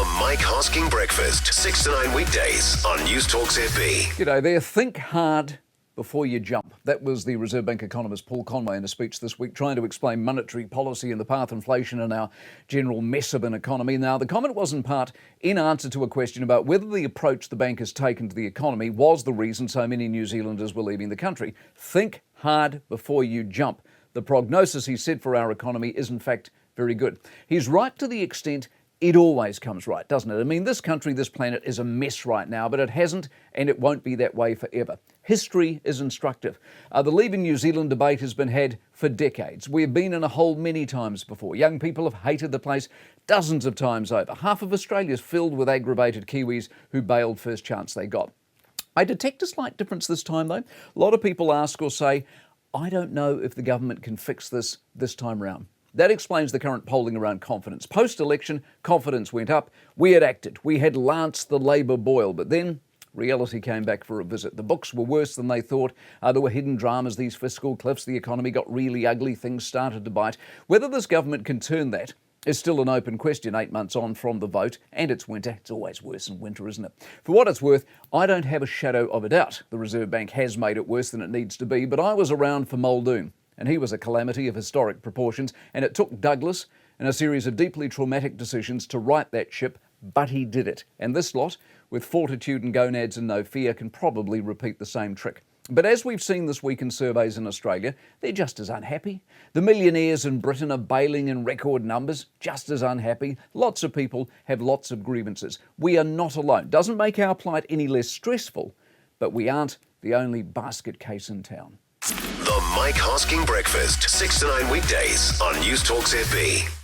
The Mike Hosking Breakfast, 6 to 9 weekdays on Newstalk ZB. G'day there. Think hard before you jump. That was the Reserve Bank economist Paul Conway in a speech this week trying to explain monetary policy and the path of inflation and our general mess of an economy. Now, the comment was in part in answer to a question about whether the approach the bank has taken to the economy was the reason so many New Zealanders were leaving the country. Think hard before you jump. The prognosis, he said, for our economy is in fact very good. He's right to the extent it always comes right, doesn't it? I mean, this country, this planet is a mess right now, but it hasn't and it won't be that way forever. History is instructive. The leaving New Zealand debate has been had for decades. We've been in a hole many times before. Young people have hated the place dozens of times over. Half of Australia is filled with aggravated Kiwis who bailed first chance they got. I detect a slight difference this time, though. A lot of people ask or say, I don't know if the government can fix this time round. That explains the current polling around confidence. Post-election, confidence went up. We had acted. We had lanced the Labour boil. But then reality came back for a visit. The books were worse than they thought. There were hidden dramas, these fiscal cliffs. The economy got really ugly. Things started to bite. Whether this government can turn that is still an open question 8 months on from the vote. And it's winter. It's always worse in winter, isn't it? For what it's worth, I don't have a shadow of a doubt the Reserve Bank has made it worse than it needs to be. But I was around for Muldoon. And he was a calamity of historic proportions, and it took Douglas and a series of deeply traumatic decisions to right that ship, but he did it. And this lot, with fortitude and gonads and no fear, can probably repeat the same trick. But as we've seen this week in surveys in Australia, they're just as unhappy. The millionaires in Britain are bailing in record numbers, just as unhappy. Lots of people have lots of grievances. We are not alone. Doesn't make our plight any less stressful, but we aren't the only basket case in town. The Mike Hosking Breakfast, 6 to 9 weekdays on Newstalk ZB.